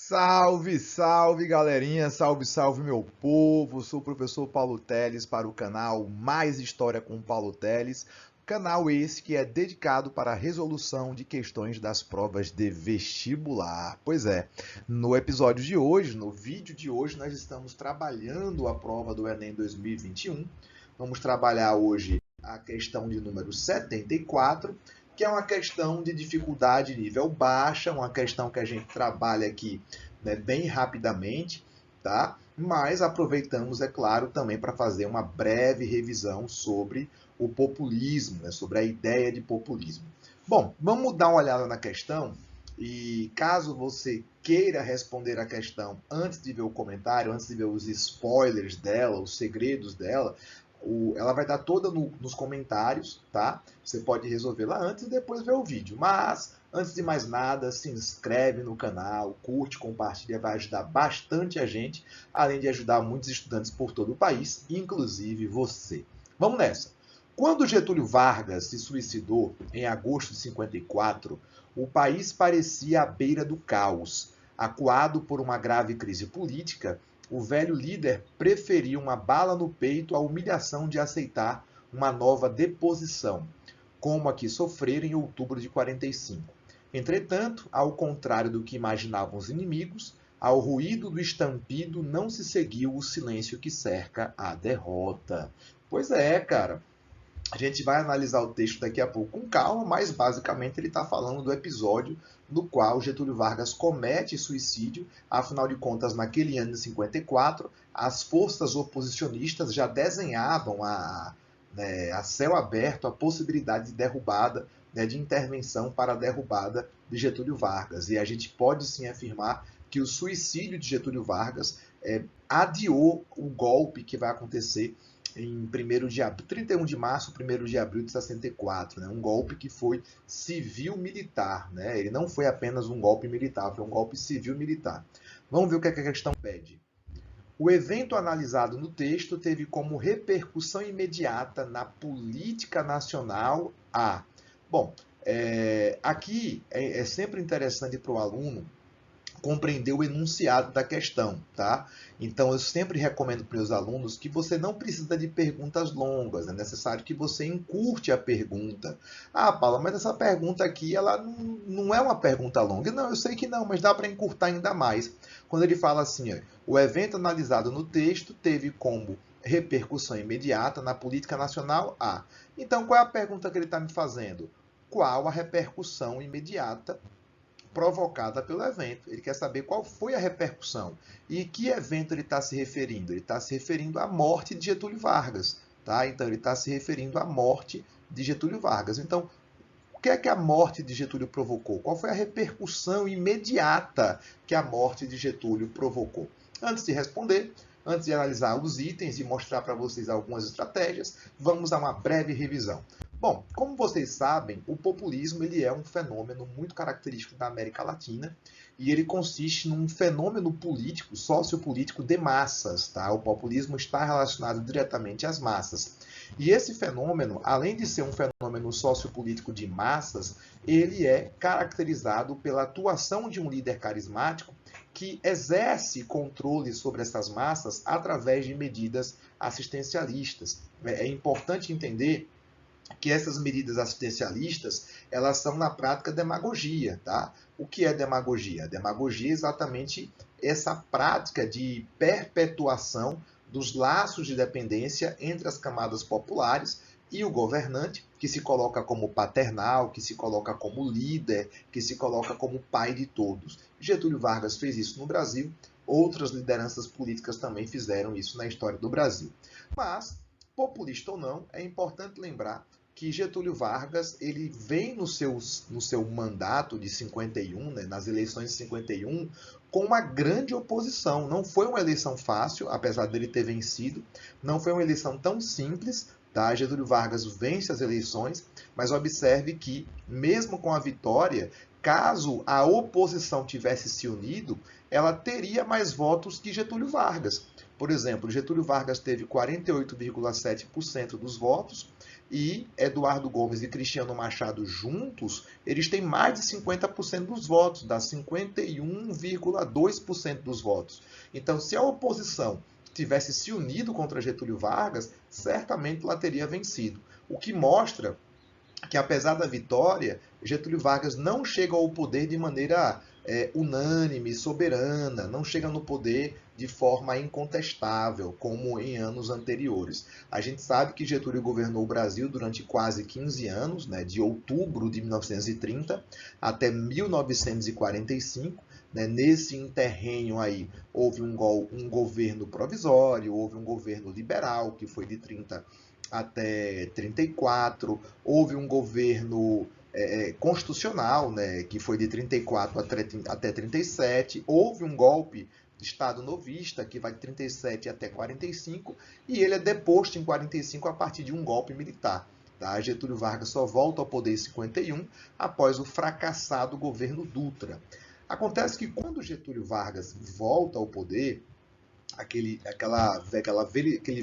Salve, salve galerinha, salve, salve meu povo. Sou o professor Paulo Teles para o canal Mais História com Paulo Teles. Canal esse que é dedicado para a resolução de questões das provas de vestibular. Pois é, no episódio de hoje, no vídeo de hoje, nós estamos trabalhando a prova do Enem 2021. Vamos trabalhar hoje a questão de número 74, que é uma questão de dificuldade nível baixa, uma questão que a gente trabalha aqui, né, bem rapidamente, tá? Mas aproveitamos, é claro, também para fazer uma breve revisão sobre o populismo, né, sobre a ideia de populismo. Bom, vamos dar uma olhada na questão e caso você queira responder a questão antes de ver o comentário, antes de ver os spoilers dela, os segredos dela, ela vai estar toda nos comentários, tá? Você pode resolver lá antes e depois ver o vídeo. Mas, antes de mais nada, se inscreve no canal, curte, compartilha, vai ajudar bastante a gente, além de ajudar muitos estudantes por todo o país, inclusive você. Vamos nessa! Quando Getúlio Vargas se suicidou em agosto de 54, o país parecia à beira do caos. Acuado por uma grave crise política, o velho líder preferiu uma bala no peito à humilhação de aceitar uma nova deposição, como a que sofrera em outubro de 45. Entretanto, ao contrário do que imaginavam os inimigos, ao ruído do estampido não se seguiu o silêncio que cerca a derrota. Pois é, cara. A gente vai analisar o texto daqui a pouco com calma, mas basicamente ele está falando do episódio no qual Getúlio Vargas comete suicídio. Afinal de contas, naquele ano de 54, as forças oposicionistas já desenhavam a céu aberto a possibilidade de derrubada, né, de intervenção para a derrubada de Getúlio Vargas. E a gente pode sim afirmar que o suicídio de Getúlio Vargas adiou o golpe que vai acontecer em 31 de março, 1º de abril de 64, né? Um golpe que foi civil-militar, né? Ele não foi apenas um golpe militar, foi um golpe civil-militar. Vamos ver o que a questão pede. O evento analisado no texto teve como repercussão imediata na política nacional a... Bom, aqui é sempre interessante para o aluno compreender o enunciado da questão, tá? Então, eu sempre recomendo para os meus alunos que você não precisa de perguntas longas, é necessário que você encurte a pergunta. Ah, Paula, mas essa pergunta aqui, ela não é uma pergunta longa. Não, eu sei que não, mas dá para encurtar ainda mais. Quando ele fala assim, ó, o evento analisado no texto teve como repercussão imediata na política nacional A. Então, qual é a pergunta que ele está me fazendo? Qual a repercussão imediata provocada pelo evento? Ele quer saber qual foi a repercussão. E que evento ele está se referindo? Ele está se referindo à morte de Getúlio Vargas. Tá? Então, ele está se referindo à morte de Getúlio Vargas. Então, o que é que a morte de Getúlio provocou? Qual foi a repercussão imediata que a morte de Getúlio provocou? Antes de responder, antes de analisar os itens e mostrar para vocês algumas estratégias, vamos a uma breve revisão. Bom, como vocês sabem, o populismo ele é um fenômeno muito característico da América Latina e ele consiste num fenômeno político, sociopolítico de massas. Tá? O populismo está relacionado diretamente às massas. E esse fenômeno, além de ser um fenômeno sociopolítico de massas, ele é caracterizado pela atuação de um líder carismático que exerce controle sobre essas massas através de medidas assistencialistas. É importante entender que essas medidas assistencialistas, elas são na prática demagogia, tá? O que é demagogia? Demagogia é exatamente essa prática de perpetuação dos laços de dependência entre as camadas populares e o governante, que se coloca como paternal, que se coloca como líder, que se coloca como pai de todos. Getúlio Vargas fez isso no Brasil, outras lideranças políticas também fizeram isso na história do Brasil. Mas, populista ou não, é importante lembrar que Getúlio Vargas ele vem no seu mandato de 51, né, nas eleições de 51, com uma grande oposição. Não foi uma eleição fácil, apesar dele ter vencido. Não foi uma eleição tão simples. Tá? Getúlio Vargas vence as eleições, mas observe que, mesmo com a vitória, caso a oposição tivesse se unido, ela teria mais votos que Getúlio Vargas. Por exemplo, Getúlio Vargas teve 48,7% dos votos e Eduardo Gomes e Cristiano Machado juntos, eles têm mais de 50% dos votos, dá 51,2% dos votos. Então, se a oposição tivesse se unido contra Getúlio Vargas, certamente ela teria vencido. O que mostra que, apesar da vitória, Getúlio Vargas não chega ao poder de maneira unânime, soberana, não chega no poder de forma incontestável, como em anos anteriores. A gente sabe que Getúlio governou o Brasil durante quase 15 anos, né, de outubro de 1930 até 1945. Né, nesse interregno aí, houve um governo provisório, houve um governo liberal, que foi de 30 até 34, houve um governo constitucional, né, que foi de 34 até 37, houve um golpe de Estado novista, que vai de 37 até 45, e ele é deposto em 45 a partir de um golpe militar. Tá? Getúlio Vargas só volta ao poder em 51, após o fracassado governo Dutra. Acontece que quando Getúlio Vargas volta ao poder, aquele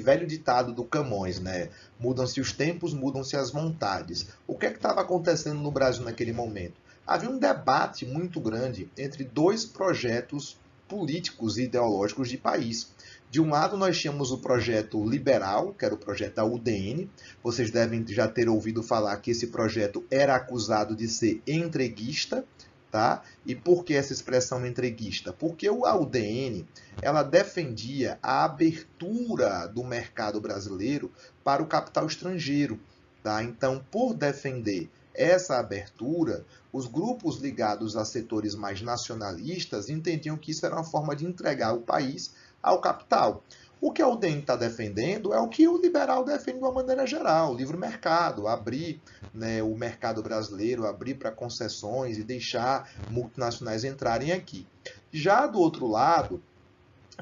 velho ditado do Camões, né? Mudam-se os tempos, mudam-se as vontades. O que é que estava acontecendo no Brasil naquele momento? Havia um debate muito grande entre dois projetos políticos e ideológicos de país. De um lado, nós tínhamos o projeto liberal, que era o projeto da UDN. Vocês devem já ter ouvido falar que esse projeto era acusado de ser entreguista. Tá? E por que essa expressão entreguista? Porque a UDN ela defendia a abertura do mercado brasileiro para o capital estrangeiro. Tá? Então, por defender essa abertura, os grupos ligados a setores mais nacionalistas entendiam que isso era uma forma de entregar o país ao capital. O que a UDN está defendendo é o que o liberal defende de uma maneira geral, o livre mercado, abrir, né, o mercado brasileiro, abrir para concessões e deixar multinacionais entrarem aqui. Já do outro lado,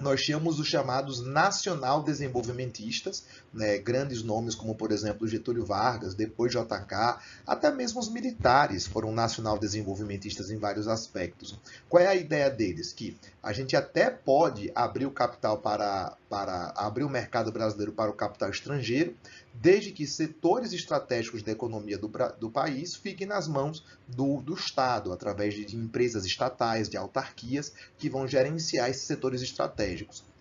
nós tínhamos os chamados nacional-desenvolvimentistas, né, grandes nomes como, por exemplo, Getúlio Vargas, depois JK, até mesmo os militares foram nacional-desenvolvimentistas em vários aspectos. Qual é a ideia deles? Que a gente até pode abrir o capital para abrir o mercado brasileiro para o capital estrangeiro, desde que setores estratégicos da economia do país fiquem nas mãos do Estado, através de empresas estatais, de autarquias, que vão gerenciar esses setores estratégicos.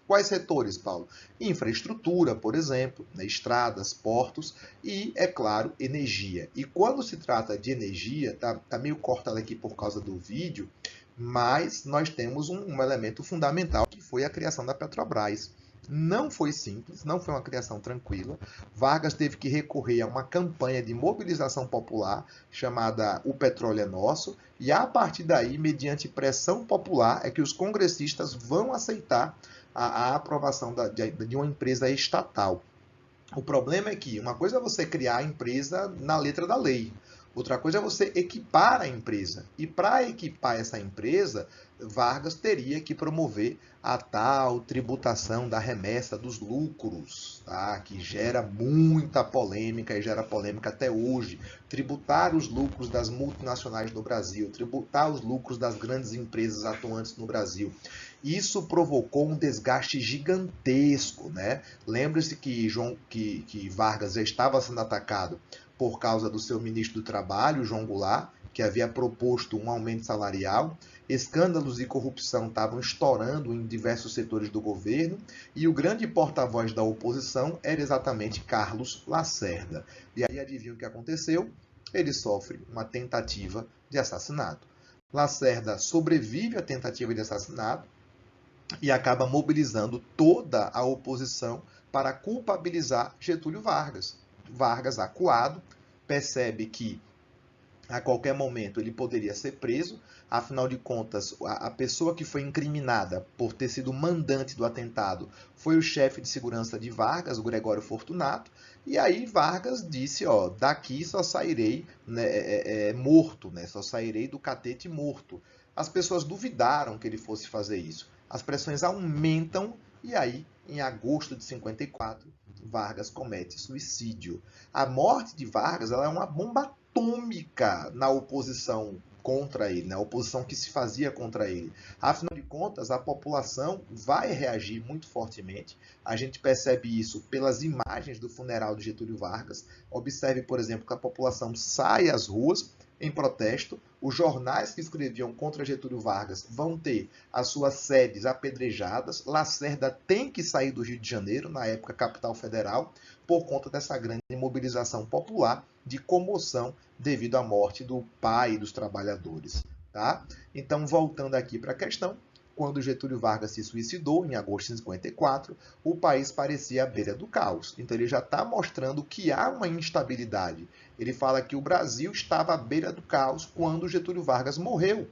Quais setores, Paulo? Infraestrutura, por exemplo, né, estradas, portos e, é claro, energia. E quando se trata de energia, tá meio cortado aqui por causa do vídeo, mas nós temos um elemento fundamental, que foi a criação da Petrobras. Não foi simples, não foi uma criação tranquila. Vargas teve que recorrer a uma campanha de mobilização popular chamada O Petróleo é Nosso, e a partir daí, mediante pressão popular, é que os congressistas vão aceitar a aprovação de uma empresa estatal. O problema é que uma coisa é você criar a empresa na letra da lei, outra coisa é você equipar a empresa. E para equipar essa empresa, Vargas teria que promover a tal tributação da remessa dos lucros, tá? Que gera muita polêmica e gera polêmica até hoje. Tributar os lucros das multinacionais no Brasil, tributar os lucros das grandes empresas atuantes no Brasil. Isso provocou um desgaste gigantesco, né? Lembre-se que Vargas já estava sendo atacado por causa do seu ministro do Trabalho, João Goulart, que havia proposto um aumento salarial. Escândalos de corrupção estavam estourando em diversos setores do governo e o grande porta-voz da oposição era exatamente Carlos Lacerda. E aí adivinha o que aconteceu? Ele sofre uma tentativa de assassinato. Lacerda sobrevive à tentativa de assassinato e acaba mobilizando toda a oposição para culpabilizar Getúlio Vargas. Vargas, acuado, percebe que a qualquer momento ele poderia ser preso, afinal de contas, a pessoa que foi incriminada por ter sido mandante do atentado foi o chefe de segurança de Vargas, o Gregório Fortunato, e aí Vargas disse, ó, daqui só sairei, né, morto, né, só sairei do catete morto. As pessoas duvidaram que ele fosse fazer isso. As pressões aumentam e aí, em agosto de 54, Vargas comete suicídio. A morte de Vargas ela é uma bomba atômica na oposição contra ele, né? A oposição que se fazia contra ele. Afinal de contas, a população vai reagir muito fortemente. A gente percebe isso pelas imagens do funeral de Getúlio Vargas. Observe, por exemplo, que a população sai às ruas em protesto. Os jornais que escreviam contra Getúlio Vargas vão ter as suas sedes apedrejadas. Lacerda tem que sair do Rio de Janeiro, na época capital federal, por conta dessa grande mobilização popular de comoção devido à morte do pai dos trabalhadores. Tá? Então, voltando aqui para a questão, quando Getúlio Vargas se suicidou, em agosto de 54, o país parecia à beira do caos. Então, ele já está mostrando que há uma instabilidade. Ele fala que o Brasil estava à beira do caos quando Getúlio Vargas morreu.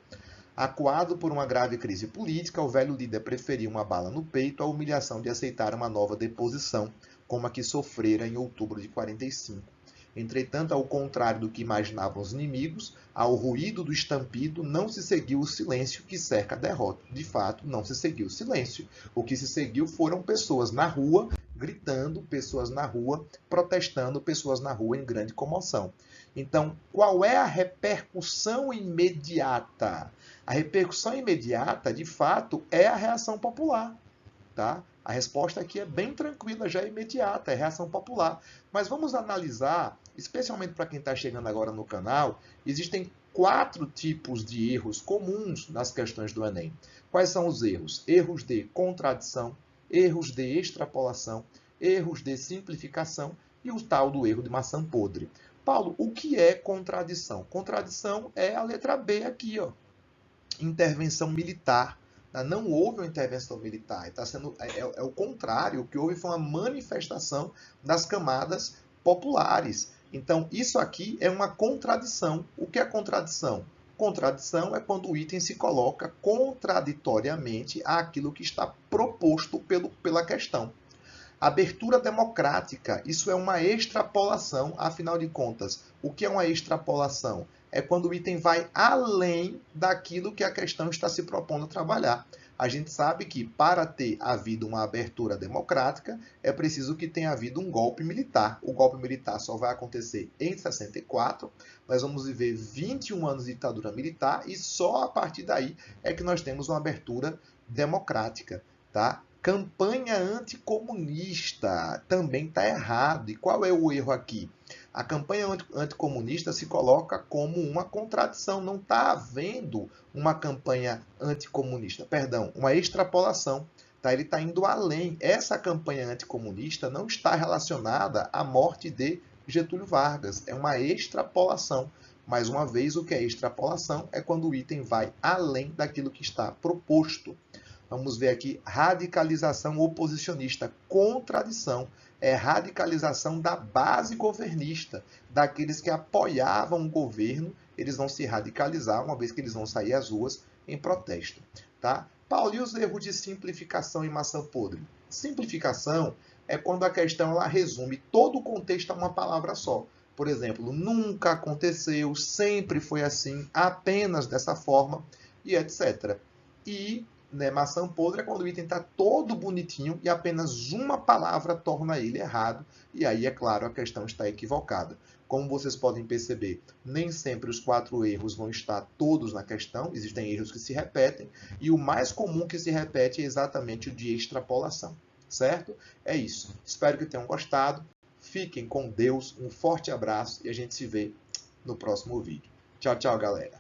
Acuado por uma grave crise política, o velho líder preferiu uma bala no peito à humilhação de aceitar uma nova deposição, como a que sofrera em outubro de 45. Entretanto, ao contrário do que imaginavam os inimigos, ao ruído do estampido não se seguiu o silêncio que cerca a derrota. De fato, não se seguiu o silêncio. O que se seguiu foram pessoas na rua gritando, pessoas na rua protestando, pessoas na rua em grande comoção. Então, qual é a repercussão imediata? A repercussão imediata, de fato, é a reação popular. Tá? A resposta aqui é bem tranquila, já é imediata, é reação popular. Mas vamos analisar, especialmente para quem está chegando agora no canal, existem 4 tipos de erros comuns nas questões do Enem. Quais são os erros? Erros de contradição, erros de extrapolação, erros de simplificação e o tal do erro de maçã podre. Paulo, o que é contradição? Contradição é a letra B aqui, ó. Intervenção militar. Não houve uma intervenção militar, é o contrário, o que houve foi uma manifestação das camadas populares. Então, isso aqui é uma contradição. O que é contradição? Contradição é quando o item se coloca contraditoriamente àquilo que está proposto pela questão. Abertura democrática, isso é uma extrapolação, afinal de contas. O que é uma extrapolação? É quando o item vai além daquilo que a questão está se propondo a trabalhar. A gente sabe que para ter havido uma abertura democrática, é preciso que tenha havido um golpe militar. O golpe militar só vai acontecer em 64, nós vamos viver 21 anos de ditadura militar e só a partir daí é que nós temos uma abertura democrática, tá? Campanha anticomunista também está errado. E qual é o erro aqui? A campanha anticomunista se coloca como uma contradição. Não está havendo uma campanha anticomunista. Perdão, uma extrapolação. Tá? Ele está indo além. Essa campanha anticomunista não está relacionada à morte de Getúlio Vargas. É uma extrapolação. Mais uma vez, o que é extrapolação é quando o item vai além daquilo que está proposto. Vamos ver aqui, radicalização oposicionista, contradição. É radicalização da base governista, daqueles que apoiavam o governo, eles vão se radicalizar, uma vez que eles vão sair às ruas em protesto. Tá? Paulo, e os erros de simplificação e maçã podre? Simplificação é quando a questão ela resume todo o contexto a uma palavra só. Por exemplo, nunca aconteceu, sempre foi assim, apenas dessa forma, e etc. E maçã podre é quando o item está todo bonitinho e apenas uma palavra torna ele errado. E aí, é claro, a questão está equivocada. Como vocês podem perceber, nem sempre os 4 erros vão estar todos na questão. Existem erros que se repetem. E o mais comum que se repete é exatamente o de extrapolação. Certo? É isso. Espero que tenham gostado. Fiquem com Deus. Um forte abraço e a gente se vê no próximo vídeo. Tchau, tchau, galera.